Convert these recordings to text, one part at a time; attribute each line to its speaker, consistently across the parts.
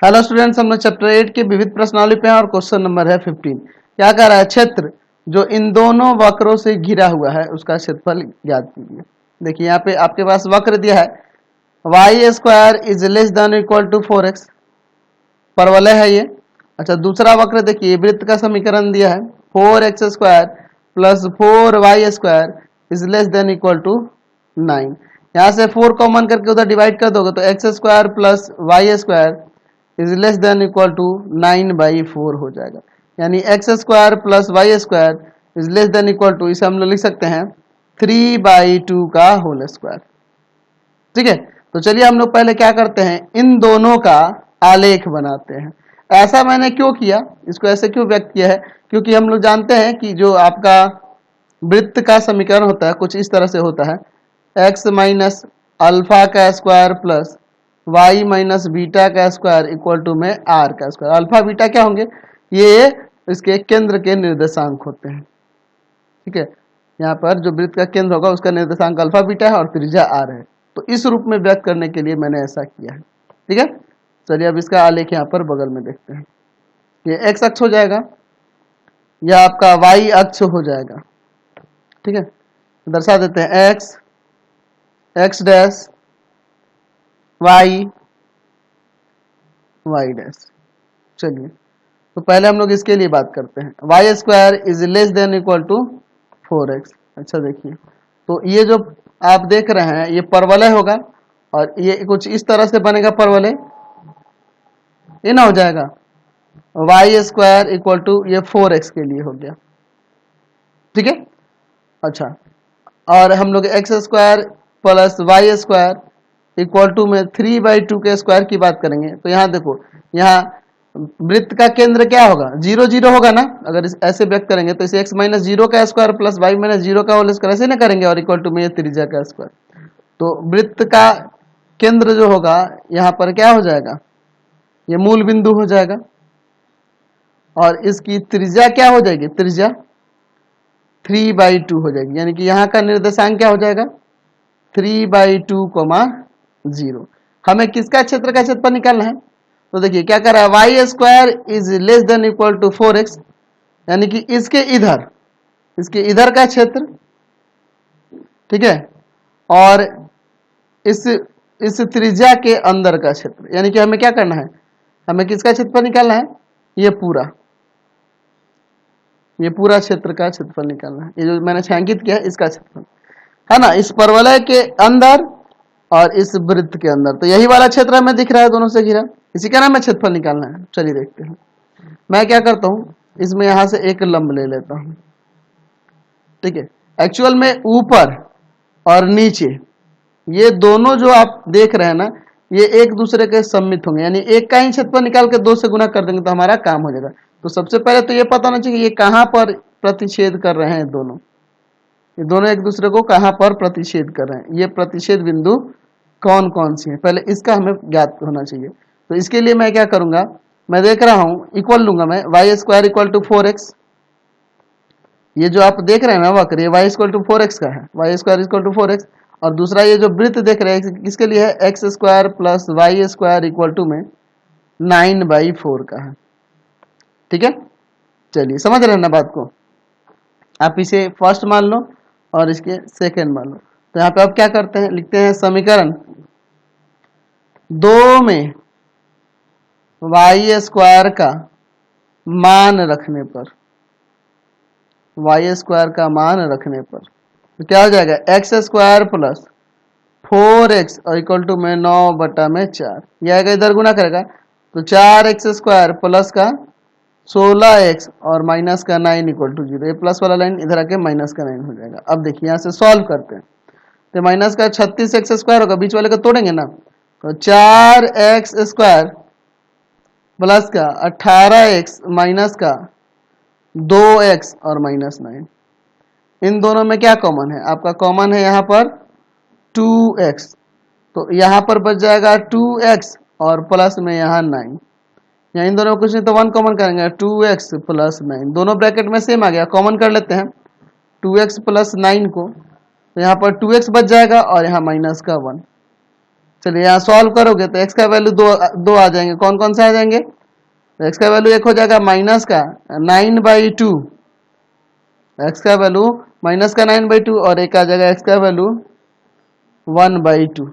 Speaker 1: Hello students, हम लोग chapter 8 के विविध प्रश्नावली पे हैं और क्वेश्चन नंबर है 15। क्या कह रहा है? क्षेत्र जो इन दोनों वक्रों से घिरा हुआ है उसका क्षेत्रफल ज्ञात कीजिए। देखिए यहाँ पे आपके पास वक्र दिया है y square is less than equal to 4x, परवलय है ये। अच्छा, दूसरा वक्र देखिए, वृत्त का समीकरण दिया है 4x square plus 4y square is less than equal to 9। यहाँ से 4 कॉमन करके उधर डिवाइड कर दोगे तो x square plus y square is less than equal to 9/4 हो जाएगा। यानी x square plus y square is less than equal to, इसे हम लोग लिख सकते हैं 3/2 का होल स्क्वायर। ठीक है, तो चलिए हम लोग पहले क्या करते हैं, इन दोनों का आलेख बनाते हैं। ऐसा मैंने क्यों किया, इसको ऐसे क्यों व्यक्त किया है, क्योंकि हम लोग जानते हैं कि जो आपका वृत्त का समीकरण होता है कुछ इस तरह से होता है, एक्स माइनस अल्फा का square plus y minus beta का स्क्वायर इक्वल टू में r का स्क्वायर। अल्फा बीटा क्या होंगे? ये इसके केंद्र के निर्देशांक होते हैं। ठीक है, यहाँ पर जो वृत्त का केंद्र होगा उसका निर्देशांक अल्फा बीटा है और त्रिज्या r है। तो इस रूप में व्यक्त करने के लिए मैंने ऐसा किया है। ठीक है, चलिए अब इसका आलेख यहाँ पर बगल में देखते हैं। ये x अक्ष हो जाएगा, यह आपका y अक्ष हो जाएगा। ठीक है, दर्शा देते हैं x डैश y डैश। चलिए, तो पहले हम लोग इसके लिए बात करते हैं, y square is less than equal to 4x। अच्छा देखिए, तो ये जो आप देख रहे हैं ये परवलय होगा और ये कुछ इस तरह से बनेगा परवलय, ये ना हो जाएगा वाई स्क्वायर इक्वल टू ये 4x के लिए हो गया। ठीक है, अच्छा, और हम लोग x square plus y square equal to में 3/2 के स्क्वायर की बात करेंगे तो यहाँ देखो, यहाँ वृत्त का केंद्र क्या होगा? 0 0 होगा ना। अगर ऐसे व्यक्त करेंगे तो इसे x माइनस 0 का स्क्वायर प्लस y माइनस 0 का होल स्क्वायर ऐसे ना करेंगे और इक्वल टू में त्रिज्या का स्क्वायर। तो वृत्त का केंद्र जो होगा यहाँ पर क्या हो जाएगा? ये मूल बिंदु हो जाएगा और इसकी त्रिज्या क्या हो जाएगी? त्रिज्या 3/2 हो जाएगी। यानी कि यहाँ का निर्देशांक क्या हो जाएगा? 3/2, 0। हमें किसका क्षेत्र का क्षेत्रफल निकालना है? तो देखिए क्या कर रहा है, y square is less than equal to 4x, यानी कि इसके इधर का क्षेत्र। ठीक है, और इस त्रिज्या के अंदर का क्षेत्र। यानी कि हमें क्या करना है, हमें किसका क्षेत्रफल निकालना है? ये पूरा क्षेत्र का क्षेत्रफल निकालना है। ये जो मैंने छायांकित किया है इसका क्षेत्रफल है ना, इस परवलय के अंदर और इस वृत्त के अंदर। तो यही वाला क्षेत्र हमें दिख रहा है दोनों से घिरा, इसी का नाम है क्षेत्रफल निकालना है। चलिए देखते हैं, मैं क्या करता हूं, इसमें यहां से एक लंब ले लेता हूं। ठीक है, एक्चुअल में ऊपर और नीचे ये दोनों जो आप देख रहे हैं ना, ये एक दूसरे के सम्मित होंगे। यानी एक का ही क्षेत्रफल निकाल के 2 से गुना कर देंगे तो हमारा काम हो जाएगा। तो सबसे पहले तो ये पता होना चाहिए ये कहां पर प्रतिच्छेद कर रहे हैं दोनों। ये दोनों एक दूसरे को कहां पर प्रतिच्छेद कर रहे हैं, ये प्रतिच्छेद बिंदु कौन कौन सी है, पहले इसका हमें ज्ञात होना चाहिए। तो इसके लिए मैं क्या करूंगा, मैं देख रहा हूं इक्वल लूंगा मैं Y square equal to 4x। ये जो आप देख रहे हैं ना वक्र, ये वाई इक्वल टू 4x का है, y square equal to 4x। और दूसरा ये जो वृत्त देख रहे हैं किसके लिए है, x square plus y square equal to में 9/4 का है। ठीक है, चलिए समझ रहे हैं ना बात को। आप इसे फर्स्ट मान लो और इसके सेकेंड मान लो। तो यहाँ पे आप क्या करते हैं, लिखते हैं समीकरण 2 में वाई स्क्वायर का मान रखने पर, वाई स्क्वायर का मान रखने पर तो क्या हो जाएगा, एक्स स्क्वायर प्लस 4x और इक्वल टू में 9/4। यह आएगा इधर गुना करेगा तो 4x स्क्वायर प्लस का 16x और माइनस का 9 इक्वल टू 0। ये प्लस वाला लाइन इधर आके माइनस का 9 हो जाएगा। अब देखिए यहाँ से सॉल्व करते हैं तो माइनस का 36x स्क्वायर होगा, बीच वाले को तोड़ेंगे ना तो 4x स्क्वायर प्लस का 18x माइनस का 2x और माइनस 9। इन दोनों में क्या कॉमन है? आपका कॉमन है यहाँ पर 2x, तो यहाँ पर बच जाएगा 2x और प्लस में यहाँ 9। यहाँ इन दोनों में कुछ नहीं तो 1 कॉमन करेंगे, 2x प्लस 9, दोनों ब्रैकेट में सेम आ गया, कॉमन कर लेते हैं 2x प्लस 9 को, तो यहाँ पर 2x बच जाएगा और यहाँ माइनस का 1। चलिए यहाँ सॉल्व करोगे तो x का वैल्यू दो आ जाएंगे। कौन कौन से आ जाएंगे? तो x का वैल्यू एक हो जाएगा माइनस का 9/2, x का वैल्यू माइनस का 9/2, और एक आ जाएगा x का वैल्यू 1/2।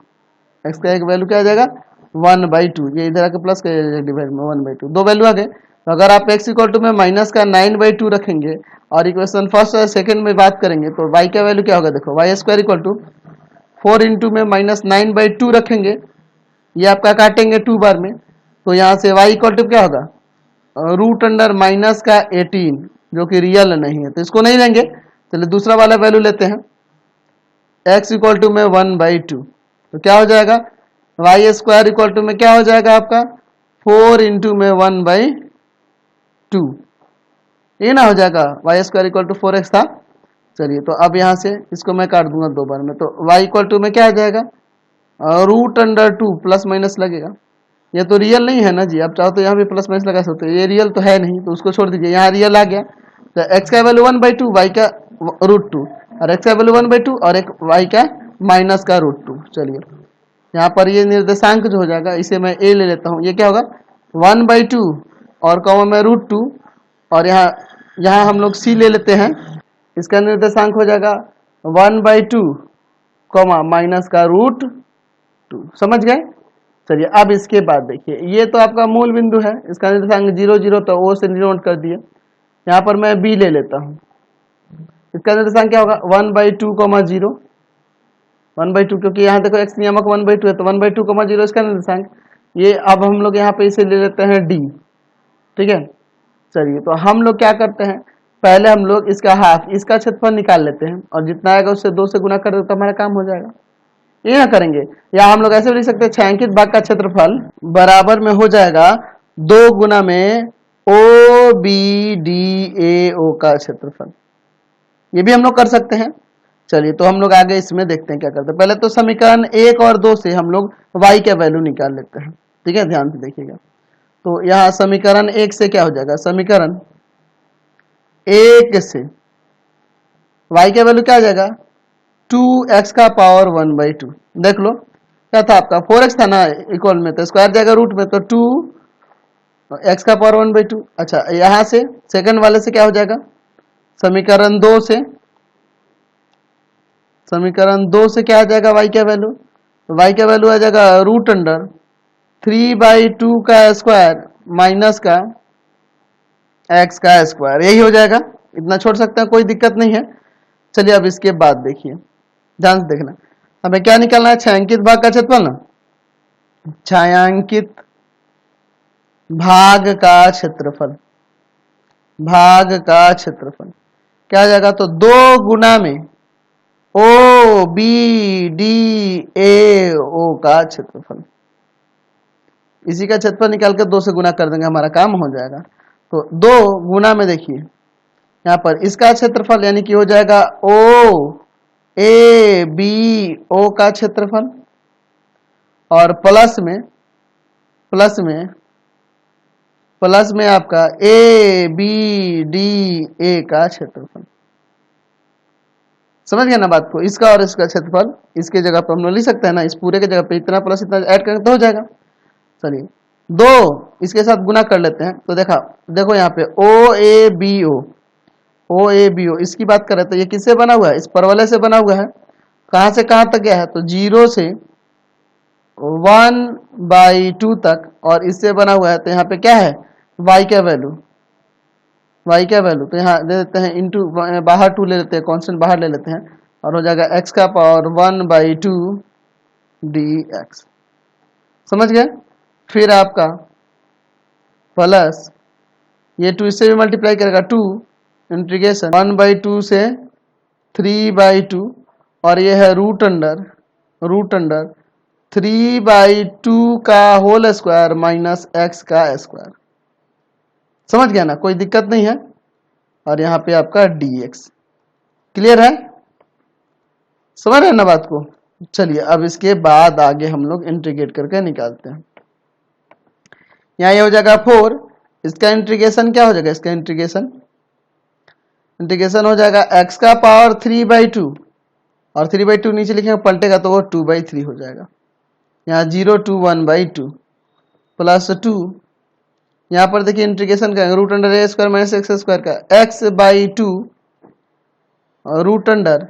Speaker 1: x का एक वैल्यू क्या आ जाएगा 1/2, ये इधर आके प्लस कर डिवाइड में 1/2, दो वैल्यू आ गए। तो अगर आप x इक्वल टू में माइनस का 9/2 रखेंगे और इक्वेशन फर्स्ट और सेकंड में बात करेंगे तो y का वैल्यू क्या होगा? देखो y square equal to 4 into में माइनस 9/2 रखेंगे, ये आपका काटेंगे 2 बार में, तो यहाँ से y इक्वल टू क्या होगा रूट अंडर माइनस का 18, जो कि रियल नहीं है तो इसको नहीं लेंगे। चलिए दूसरा वाला वैल्यू लेते हैं, x इक्वल टू में 1/2, तो क्या हो जाएगा वाई स्क्वायर इक्वल टू में क्या हो जाएगा आपका 4 इंटू में 1/2, ये ना हो जाएगा Y square equal to 4x था। चलिए तो अब यहाँ से इसको मैं काट दूंगा 2 बार में, तो y इक्वल टू में क्या आ जाएगा रूट अंडर 2, प्लस माइनस लगेगा, ये तो रियल नहीं है ना जी, आप चाहो तो यहाँ भी प्लस माइनस लगा सकते हो, ये रियल तो है नहीं तो उसको छोड़ दीजिए, यहाँ रियल आ गया। तो x का वैल्यू 1/2, y का √2, और x का वैल्यू 1/2 और एक y का माइनस का √2। चलिए यहाँ पर ये निर्देशांक जो हो जाएगा इसे मैं a ले लेता हूँ, ये क्या होगा 1/2 और कॉमा में √2, और यहाँ हम लोग c ले लेते हैं, इसका निर्देशांक हो जाएगा 1/2 कॉमा माइनस का √2। समझ गए? चलिए अब इसके बाद देखिए, ये तो आपका मूल बिंदु है, इसका निर्देशांक 0 0, तो ओ से नोट कर दिए। यहाँ पर मैं b ले लेता हूँ, इसका निर्देशांक क्या होगा 1/2 कॉमा 0, 1/2, क्योंकि यहाँ देखो x नियामक 1/2 है तो 1/2 कॉमा 0 इसका निर्देशांक। ये अब हम लोग यहाँ पे इसे ले लेते हैं d, ठीक है। चलिए तो हम लोग क्या करते हैं, पहले हम लोग इसका हाफ, इसका क्षेत्रफल निकाल लेते हैं, और जितना आएगा उससे 2 से गुना कर दो तो हमारा काम हो जाएगा। ये ना करेंगे, या हम लोग ऐसे भी लिख सकते हैं छायांकित भाग का क्षेत्रफल बराबर में हो जाएगा 2 गुना में OBDAO का क्षेत्रफल, ये भी हम लोग कर सकते हैं। चलिए तो हम लोग आगे इसमें देखते हैं क्या करते हैं। पहले तो समीकरण 1 और 2 से हम लोग y का वैल्यू निकाल लेते हैं, ठीक है, ध्यान से देखिएगा। तो यहाँ समीकरण 1 से क्या हो जाएगा, समीकरण 1 से y का वैल्यू क्या आ जाएगा 2x का पावर 1/2। देख लो क्या था आपका 4x था ना इक्वल में, तो स्क्वायर जाएगा रूट में, तो 2x का पावर 1/2। अच्छा यहाँ से सेकंड वाले से क्या हो जाएगा, समीकरण 2 से, समीकरण 2 से क्या आ जाएगा y का वैल्यू, y का वैल्यू आ जाएगा रूट अंडर 3/2 का स्क्वायर माइनस का x का स्क्वायर, यही हो जाएगा। इतना छोड़ सकते हैं, कोई दिक्कत नहीं है। चलिए अब इसके बाद देखिए, ध्यान से देखना, हमें क्या निकालना है, छायांकित भाग का क्षेत्रफल ना, छायांकित भाग का क्षेत्रफल, भाग का क्षेत्रफल क्या आ जाएगा, तो 2 गुना में OBDAO का क्षेत्रफल, इसी का क्षेत्रफल निकाल कर 2 से गुना कर देंगे, हमारा काम हो जाएगा। तो 2 गुना में देखिए यहाँ पर इसका क्षेत्रफल यानी कि हो जाएगा OABO का क्षेत्रफल, और प्लस में आपका ABDA का क्षेत्रफल। समझ गया ना बात को, इसका और इसका क्षेत्रफल इसके जगह पर हम लोग लिख सकते हैं ना, इस पूरे के जगह पे इतना प्लस इतना ऐड करेंगे तो हो जाएगा। चलिए 2 इसके साथ गुना कर लेते हैं, तो देखो यहाँ पे OABO इसकी बात करें तो ये किससे बना हुआ है, इस परवलय से बना हुआ है। कहां से कहां तक गया है, तो 0 से 1/2 तक, और इससे बना हुआ है तो यहाँ पे क्या है y का वैल्यू, तो यहाँ दे देते हैं इंटू, बाहर 2 ले लेते हैं, कांस्टेंट बाहर ले लेते हैं, और हो जाएगा x का पावर 1/2 dx। समझ गए? फिर आपका प्लस ये 2 इससे भी मल्टीप्लाई करेगा, 2 इंटीग्रेशन 1/2 से 3/2, और ये है रूट अंडर 3/2 का होल स्क्वायर माइनस x का स्क्वायर। समझ गया ना, कोई दिक्कत नहीं है। और यहाँ पे आपका dx, क्लियर है, समझ रहे हैं ना बात को। चलिए अब इसके बाद आगे हम लोग इंटीग्रेट करके निकालते हैं। यहाँ ये हो जाएगा 4, इसका इंटीग्रेशन क्या हो जाएगा, इसका इंटीग्रेशन हो जाएगा x का पावर 3/2, और 3/2 नीचे लिखेंगे पलटेगा तो वो 2/3 हो जाएगा। यहाँ 0 to 1/2 प्लस 2, यहाँ पर देखिए इंटीग्रेशन का root under a square minus x square का x/2 root under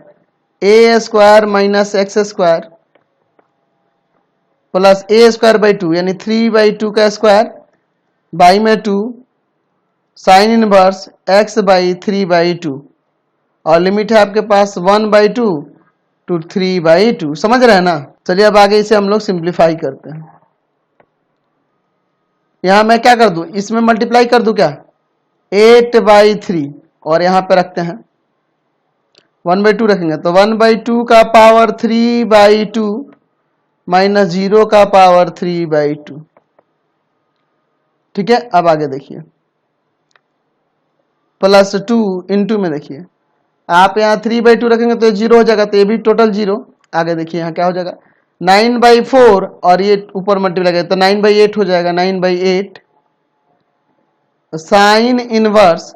Speaker 1: a square minus x square plus a square by 2 यानी 3/2 का स्क्वायर बाई में 2 साइन इनवर्स x/3/2 और लिमिट है आपके पास 1/2 to 3/2। समझ रहे हैं ना। चलिए अब आगे इसे हम लोग सिंप्लीफाई करते हैं। यहां मैं क्या कर दूं, इसमें मल्टीप्लाई कर दूं क्या, 8/3 और यहां पे रखते हैं 1/2 रखेंगे तो 1/2 का पावर 3/2 माइनस 0 का पावर 3/2। ठीक है, अब आगे देखिए प्लस 2 इंटू में देखिए आप यहाँ 3/2 रखेंगे तो 0 हो जाएगा, तो ये भी टोटल 0। आगे देखिए यहाँ क्या हो जाएगा 9/4 और ये ऊपर मल्टीप्लाई करें तो 9/8 हो जाएगा, 9/8 साइन इनवर्स।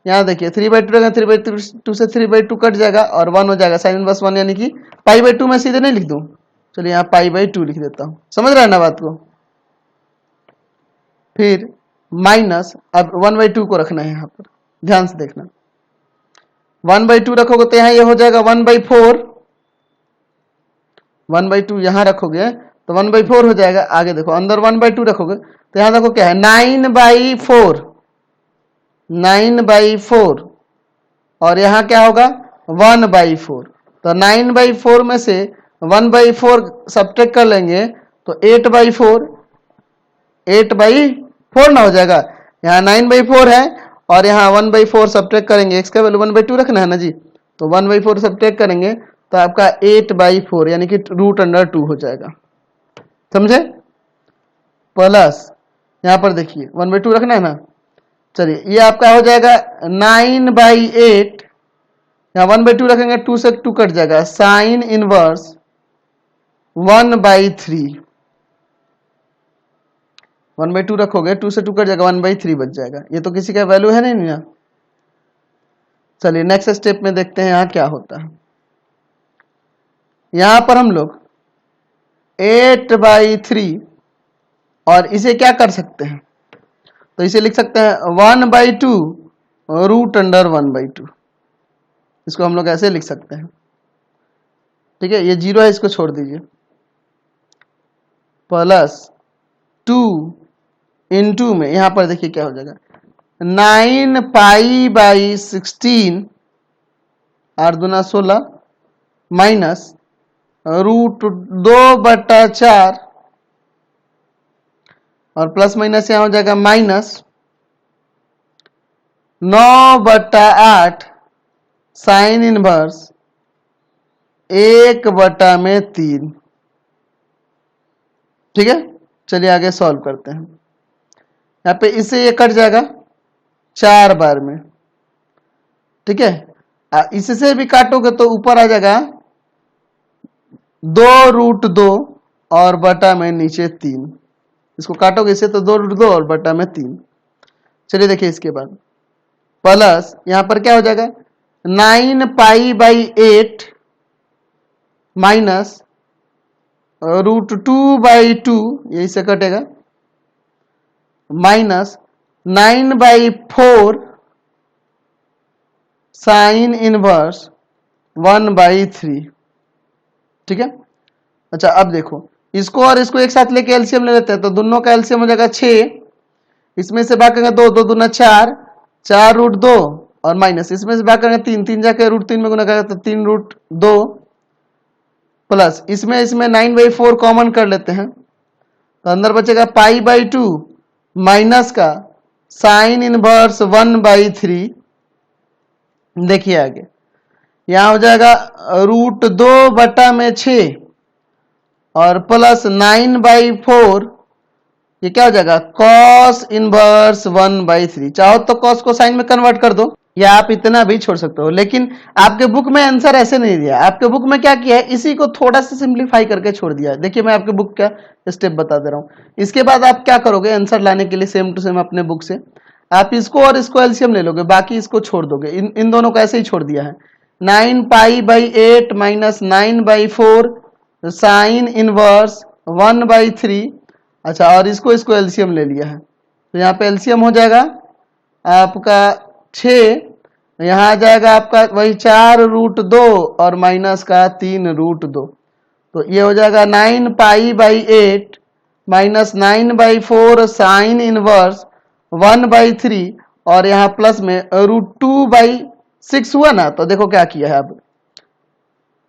Speaker 1: यहाँ देखिए 3/2 रखेंगे 3/2 से 3/2 कट जाएगा और 1 हो जाएगा, साइन इनवर्स 1 यानी कि π/2 में सीधे नहीं लिख दूं, चलिए यहाँ π/2 लिख देता हूँ। समझ रहे हैं ना बात को। फिर माइनस, अब 1/2 को रखना है यहाँ पर, ध्यान से देखना 1/2 रखोगे तो यहाँ ये हो जाएगा 1/4, 1/2 यहाँ रखोगे तो 1/4 हो जाएगा। आगे देखो अंदर 1/2 रखोगे तो यहाँ देखो क्या है 9/4, 9/4 और यहाँ क्या होगा 1/4, तो 9/4 में से 1/4 सब्ट्रैक्ट कर लेंगे तो 8/4, 8/4 ना हो जाएगा। यहाँ 9/4 है और यहाँ 1/4 सब्ट्रैक्ट करेंगे, x का वैल्यू 1/2 रखना है ना जी, तो 1/4 सब्ट्रैक्ट करेंगे तो आपका 8/4 यानी कि रूट अंडर 2 हो जाएगा। समझे। प्लस यहाँ पर देखिए 1/2 रखना है ना, चलिए ये आपका हो जाएगा 9/8, यहाँ 1/2 रखेंगे 2 से 2 कट जाएगा, साइन इनवर्स 1/3, 1/2 रखोगे 2 से 2 कट जाएगा, 1/3 बच जाएगा। ये तो किसी का वैल्यू है नहीं यहाँ। चलिए नेक्स्ट स्टेप में देखते हैं यहाँ क्या होता है। यहां पर हम लोग 8/3 और इसे क्या कर सकते हैं, तो इसे लिख सकते हैं 1/2 रूट अंडर 1/2, इसको हम लोग ऐसे लिख सकते हैं। ठीक है, ये 0 है, इसको छोड़ दीजिए, प्लस 2 इंटू में यहां पर देखिए क्या हो जाएगा 9π/16 8 दूना 16 माइनस रूट 2/4 और प्लस माइनस यहां हो जाएगा माइनस 9/8 साइन इनवर्स 1/3। ठीक है, चलिए आगे सॉल्व करते हैं। यहाँ पे इससे ये कट जाएगा 4 बार में। ठीक है, इससे भी काटोगे तो ऊपर आ जाएगा 2√2 और बटा में नीचे 3, इसको काटोगे इसे तो 2√2 और बटा में 3। चलिए देखिए इसके बाद प्लस यहां पर क्या हो जाएगा 9π/8 माइनस √2/2 यही से कटेगा माइनस 9/4 साइन इनवर्स 1/3। ठीक है, अच्छा अब देखो इसको और इसको एक साथ लेके एलसीएम ले लेते हैं तो दोनों का एलसीएम हो जाएगा 6, इसमें से भाग करेंगे 2 दूना 4, 4√2 और माइनस इसमें से भाग करेंगे 3, 3 जाके √3 में गुना करेंगे तो 3√2 प्लस इसमें 9/4 कॉमन कर लेते हैं तो अंदर बचेगा π/2 माइनस का साइन इनवर्स 1/3। देखिए आगे यहां हो जाएगा √2/6 और प्लस 9/4 ये क्या हो जाएगा cos इनवर्स 1/3। चाहो तो cos को साइन में कन्वर्ट कर दो या आप इतना भी छोड़ सकते हो, लेकिन आपके बुक में आंसर ऐसे नहीं दिया। आपके बुक में क्या किया है, इसी को थोड़ा सा सिंप्लीफाई करके छोड़ दिया है। देखिए मैं आपके बुक का स्टेप बता दे रहा हूं। इसके बाद आप क्या करोगे आंसर लाने के लिए सेम टू सेम अपने बुक से आप इसको और इसको एलसीएम ले लोगे, बाकी इसको छोड़ दोगे। इन दोनों को ऐसे ही छोड़ दिया है। 9π/8 माइनस 9/4 साइन इनवर्स 1/3। अच्छा, और इसको एलसीएम ले लिया है, तो यहाँ पे एलसीएम हो जाएगा आपका 6, यहाँ आ जाएगा आपका वही 4√2 और माइनस का 3√2, तो ये हो जाएगा 9π/8 माइनस 9/4 साइन इनवर्स 1/3 और यहाँ प्लस में √2/6 हुआ ना। तो देखो क्या किया है, अब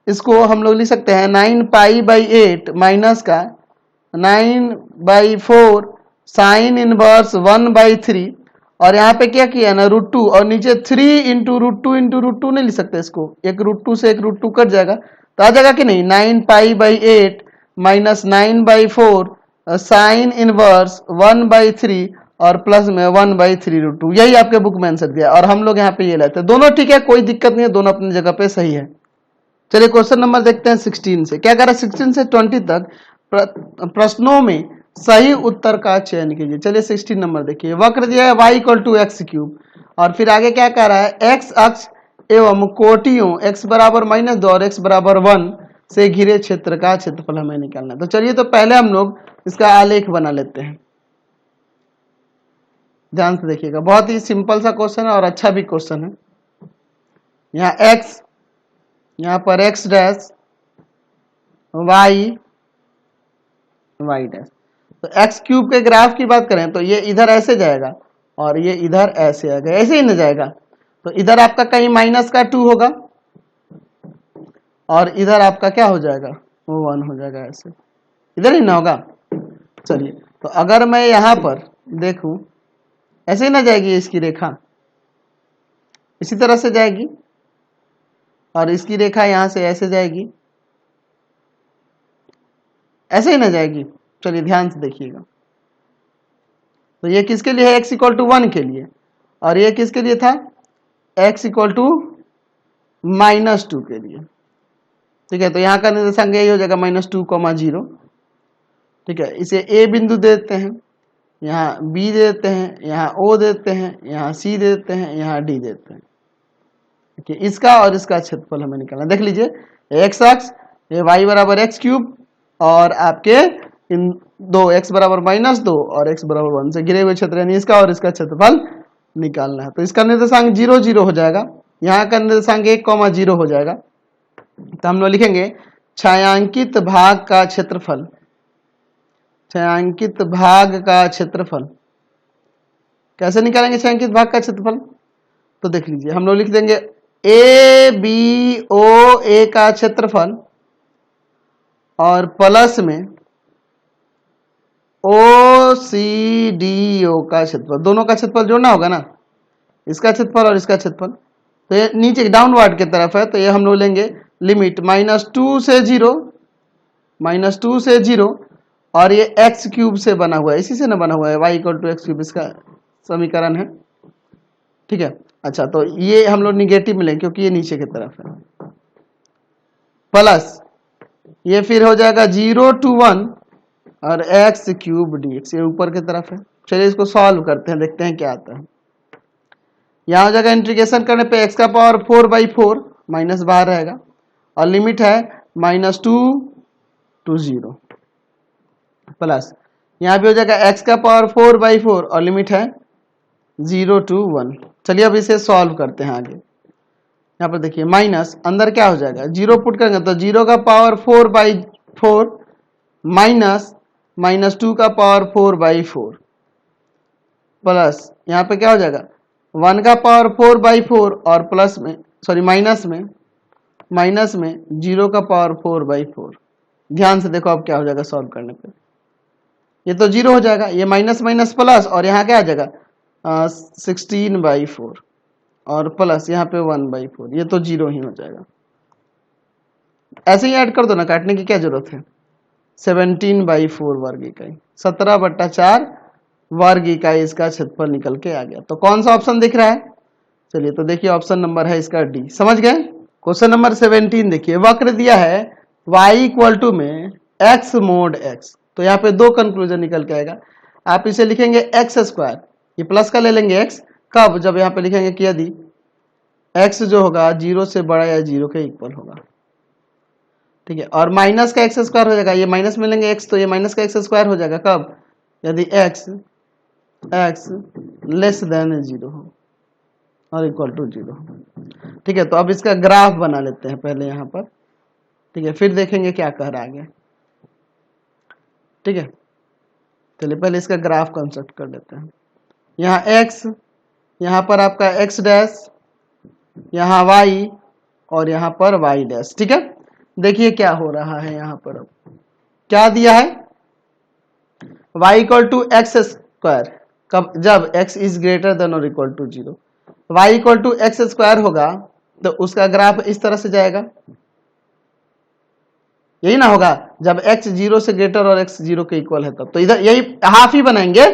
Speaker 1: इसको हम लोग लिख सकते हैं 9π/8 माइनस का 9/4 साइन इनवर्स 1/3 और यहाँ पे क्या किया ना √2 और नीचे 3 इंटू √2 नहीं लिख सकते इसको, एक √2 से एक √2 कट जाएगा तो आ जाएगा कि नहीं 9π/8 माइनस 9/4 साइन इनवर्स 1/3 और प्लस में 1/3√2। यही आपके बुक में आंसर दिया और हम लोग यहाँ पे ये लेते हैं। दोनों ठीक है, कोई दिक्कत नहीं है, दोनों अपनी जगह पे सही है। चलिए क्वेश्चन नंबर देखते हैं 16 से। क्या कह रहा है 16 से 20 तक प्रश्नों में सही उत्तर का चयन कीजिए। चलिए 16 नंबर देखिए, वक्र दिया है y = x³ और फिर आगे क्या कह रहा है x अक्ष एवं कोटियों x बराबर -2 और x बराबर 1 से घिरे क्षेत्र का क्षेत्रफल हमें निकालना है। तो चलिए तो पहले हम लोग इसका आलेख बना लेते हैं, ध्यान से देखिएगा, बहुत ही सिंपल सा क्वेश्चन है और अच्छा भी क्वेश्चन है। यहाँ x, यहाँ पर x डैश, y डैश, तो x³ के ग्राफ की बात करें तो ये इधर ऐसे जाएगा और ये इधर ऐसे आएगा, ऐसे ही न जाएगा, तो इधर आपका कहीं -2 होगा और इधर आपका क्या हो जाएगा वो 1 हो जाएगा, ऐसे इधर ही ना होगा। चलिए तो अगर मैं यहाँ पर देखूं ऐसे ही ना जाएगी इसकी रेखा, इसी तरह से जाएगी और इसकी रेखा यहाँ से ऐसे जाएगी, ऐसे ही ना जाएगी। चलिए ध्यान से देखिएगा, तो ये किसके लिए है x = 1 के लिए और ये किसके लिए था x = -2 के लिए। ठीक है, तो यहाँ का निर्देशांक यही हो जाएगा -2, 0। ठीक है, इसे a बिंदु दे देते हैं, यहाँ b दे देते हैं, यहाँ o देते हैं, यहाँ c देते हैं, यहाँ d देते हैं। ठीक है, इसका और इसका क्षेत्रफल हमें निकालना। देख लीजिए x अक्ष ये y = x³ और आपके इन दो x बराबर -2 और x बराबर 1 से घिरे हुए क्षेत्र, यानी इसका और इसका क्षेत्रफल निकालना है। तो इसका निर्देशांक 0, 0 हो जाएगा, यहाँ का निर्देशांक 1, 0 हो जाएगा। तो हम लोग लिखेंगे छायांकित भाग का क्षेत्रफल, छायांकित भाग का क्षेत्रफल। कैसे निकालेंगे छायांकित भाग का क्षेत्रफल? तो देख लीजिए, हम लोग लिख देंगे ABOA का क्षेत्रफल और प्लस में OCDO का क्षेत्रफल, दोनों का क्षेत्रफल जोड़ना होगा ना, इसका क्षेत्रफल और इसका क्षेत्रफल। तो ये नीचे डाउनवर्ड की तरफ है, तो ये हम लोग लेंगे लिमिट -2 से 0 और ये x³ से बना हुआ है, इसी से ना बना हुआ है, y = x³, इसका समीकरण है। ठीक है, अच्छा तो ये हम लोग निगेटिव में लेंगे क्योंकि ये नीचे की तरफ है, प्लस ये फिर हो जाएगा 0 to 1 और x³ dx, ये ऊपर की तरफ है। चलिए इसको सॉल्व करते हैं, देखते हैं क्या आता है। यहाँ हो जाएगा इंटीग्रेशन करने पे x⁴/4 माइनस बाहर रहेगा और लिमिट है -2 to 0 प्लस यहाँ भी हो जाएगा x⁴/4 और लिमिट है 0 to 1। चलिए अब इसे सॉल्व करते हैं आगे। यहाँ पर देखिए माइनस अंदर क्या हो जाएगा, 0 पुट करेंगे तो 0⁴/4 माइनस -2⁴/4 प्लस यहाँ पे क्या हो जाएगा 1⁴/4 और प्लस में माइनस में 0⁴/4। ध्यान से देखो अब क्या हो जाएगा सॉल्व करने पे, ये तो 0 हो जाएगा, ये माइनस माइनस प्लस और यहाँ क्या आ जाएगा 16/4 और प्लस यहाँ पे 1/4, ये तो 0 ही हो जाएगा। ऐसे ही ऐड कर दो ना, काटने की क्या जरूरत है। 17/4 वर्ग इकाई, 17/4 वर्ग इकाई इसका क्षेत्रफल निकल के आ गया। तो कौन सा ऑप्शन दिख रहा है? चलिए तो देखिए ऑप्शन नंबर है इसका डी। समझ गए? क्वेश्चन नंबर 17 देखिए, वक्र दिया है y = में x mod x, तो यहाँ पे दो कंक्लूजन निकल के आएगा। आप इसे लिखेंगे x², ये प्लस का ले लेंगे x, कब? जब यहाँ पे लिखेंगे कि यदि x जो होगा 0 से बड़ा या 0 के इक्वल होगा। ठीक है, और माइनस का एक्स स्क्वायर हो जाएगा, ये माइनस में लेंगे एक्स तो ये माइनस का एक्स स्क्वायर हो जाएगा कब, यदि एक्स लेस देन 0 हो और इक्वल टू 0 हो। ठीक है, तो अब इसका ग्राफ बना लेते हैं पहले यहाँ पर। ठीक है, फिर देखेंगे क्या कह रहा है आगे। ठीक है, चलिए पहले इसका ग्राफ कंस्ट्रक्ट कर लेते हैं। यहाँ x, यहाँ पर आपका x डैश, यहाँ y और यहाँ पर y डैश। ठीक है, देखिए क्या हो रहा है यहाँ पर। अब क्या दिया है, y equal to x square, कब, जब x इज ग्रेटर देन और equal to 0। y equal to x square होगा तो उसका ग्राफ इस तरह से जाएगा, यही ना होगा, जब x 0 से ग्रेटर और x 0 के इक्वल है तब, तो इधर यही हाफ ही बनाएंगे।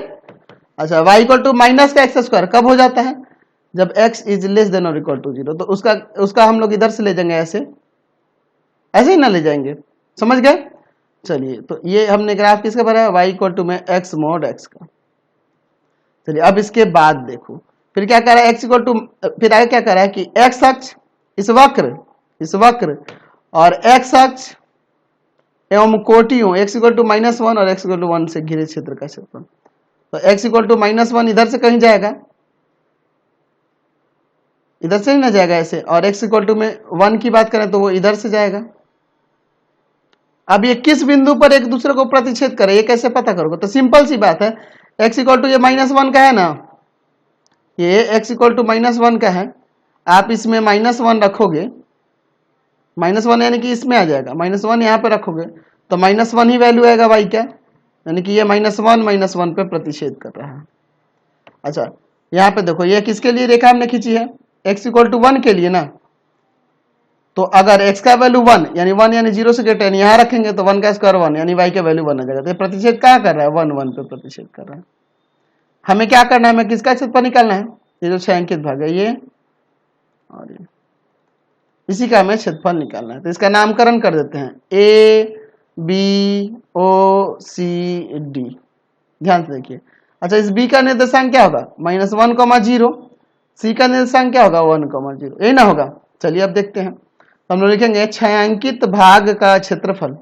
Speaker 1: अच्छा, y इक्वल टू माइनस का एक्स स्क्वायर कब हो जाता है, जब x इज लेस देन और इक्वल टू 0, तो उसका हम लोग इधर से ले जाएंगे, ऐसे ही ना ले जाएंगे, समझ गए। चलिए, तो ये हमने ग्राफ किसका भरा है, y इक्वल टू में x mod x का। चलिए अब इसके बाद देखो फिर क्या कर रहा है, x इक्वल टू, फिर आगे क्या कर रहा है कि x अक्ष इस वक्र और x अक्ष एवं कोटियों x इक्वल टू -1 और x इक्वल टू 1 से घिरे क्षेत्र का क्षेत्रफल। तो x इक्वल टू -1 इधर से कहीं जाएगा, इधर से ही ना जाएगा ऐसे, और x इक्वल टू में 1 की बात करें तो वो इधर से जाएगा। अब ये किस बिंदु पर एक दूसरे को प्रतिच्छेद करे, ये कैसे पता करोगे, तो सिंपल सी बात है, x इक्वल टू ये -1 का है ना, ये x इक्वल टू -1 का है, आप इसमें -1 रखोगे, -1 यानी कि इसमें आ जाएगा, -1 यहाँ पे रखोगे तो -1 ही वैल्यू आएगा y का, यानी कि ये -1 पे प्रतिच्छेद कर रहा है। अच्छा, यहाँ पे देखो ये किसके लिए रेखा हमने खींची है, x इक्वल टू 1 के लिए ना, तो अगर x का वैल्यू 1 यानी 0 से ग्रेटर यहाँ रखेंगे तो 1 का स्क्वायर 1 यानी y का वैल्यू 1 आ जाएगा। तो प्रतिच्छेद क्या कर रहा है, 1 पे प्रतिच्छेद कर रहा है। हमें क्या करना है, हमें किसका क्षेत्रफल निकालना है, ये जो 6 अंकित भाग है ये और ये, इसी का हमें क्षेत्रफल निकालना है। तो इसका नामकरण कर देते हैं ABOCD, ध्यान से देखिए। अच्छा, इस B का निर्देशांक क्या होगा, -1,0, C का निर्देशांक क्या होगा, 1,0, यही ना होगा। चलिए अब देखते हैं, तो हम लोग लिखेंगे छायांकित भाग का क्षेत्रफल,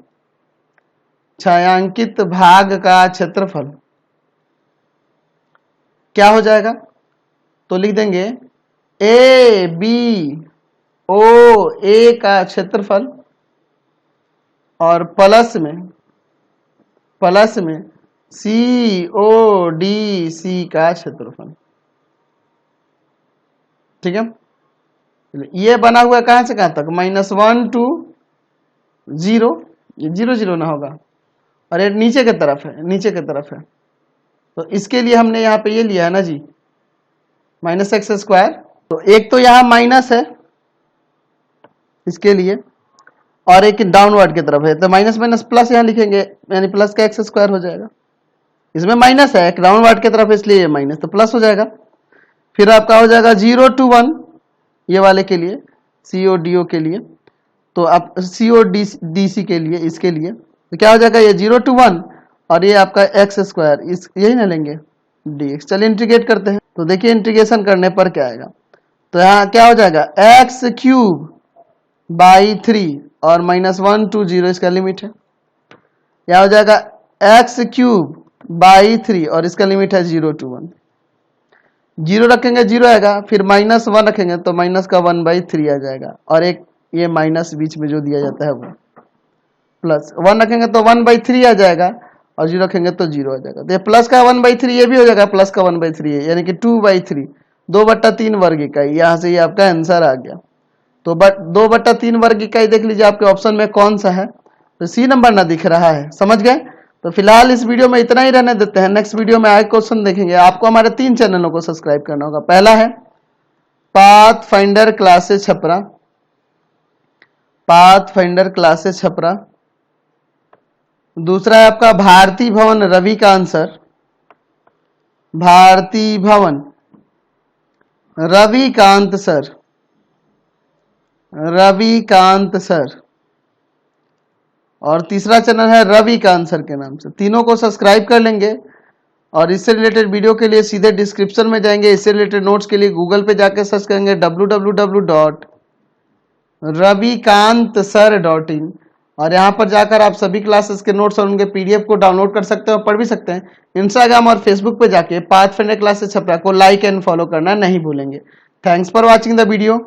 Speaker 1: छायांकित भाग का क्षेत्रफल क्या हो जाएगा, तो लिख देंगे ABOA का क्षेत्रफल और प्लस में CODC का क्षेत्रफल। ठीक है, ये बना हुआ कहां से कहां तक, -1 to 0, ये 0 0 ना होगा, और ये नीचे की तरफ है, तो इसके लिए हमने यहाँ पे ये लिया है ना जी, -x²। तो एक तो यहाँ माइनस है इसके लिए, और एक डाउनवर्ड की तरफ है, तो माइनस माइनस प्लस यहाँ लिखेंगे, यानी प्लस का x² हो जाएगा। इसमें माइनस है, एक डाउनवर्ड की तरफ, इसलिए ये माइनस, तो प्लस हो जाएगा। फिर आपका हो जाएगा 0 to 1, ये वाले के लिए, CODO के लिए, तो आप CODC के लिए, इसके लिए तो क्या हो जाएगा, ये 0 to 1 और ये आपका x², इस यही ना लेंगे dx। चलिए इंटीग्रेट करते हैं, तो देखिए इंटीग्रेशन करने पर क्या आएगा, तो यहाँ क्या हो जाएगा, x³/3 और -1 to 0 इसका लिमिट है। यह हो जाएगा x³/3 और इसका लिमिट है 0 to 1। 0 रखेंगे 0 आएगा, फिर -1 रखेंगे तो माइनस का 1/3 आ जाएगा, और एक ये माइनस बीच में जो दिया जाता है वो, प्लस 1 रखेंगे तो 1/3 आ जाएगा, और 0 रखेंगे तो 0 आ जाएगा। तो ये प्लस का 1/3 ये भी हो जाएगा, प्लस का 1/3 है, यानी कि 2/3, 2/3 वर्ग इकाई। यहाँ से ये आपका आंसर आ गया। तो 2/3 वर्ग इकाई देख लीजिए आपके ऑप्शन में कौन सा है, तो सी नंबर ना दिख रहा है, समझ गए। तो फिलहाल इस वीडियो में इतना ही रहने देते हैं, नेक्स्ट वीडियो में आगे क्वेश्चन देखेंगे। आपको हमारे 3 चैनलों को सब्सक्राइब करना होगा। पहला है pathfinder classes Chhapra, pathfinder classes Chhapra. दूसरा है आपका भारती भवन रविकांत सर, भारती भवन रविकांत सर, रविकांत सर। और तीसरा चैनल है रविकांत सर के नाम से। तीनों को सब्सक्राइब कर लेंगे, और इससे रिलेटेड वीडियो के लिए सीधे डिस्क्रिप्शन में जाएंगे। इससे रिलेटेड नोट्स के लिए गूगल पे जाके सर्च करेंगे www.ravikantsir.in और यहाँ पर जाकर आप सभी क्लासेस के नोट्स और उनके पीडीएफ को डाउनलोड कर सकते हैं और पढ़ भी सकते हैं। इंस्टाग्राम और फेसबुक पे जाके पाथफाइंडर क्लासेस छपरा को लाइक एंड फॉलो करना नहीं भूलेंगे। Thanks for watching the video.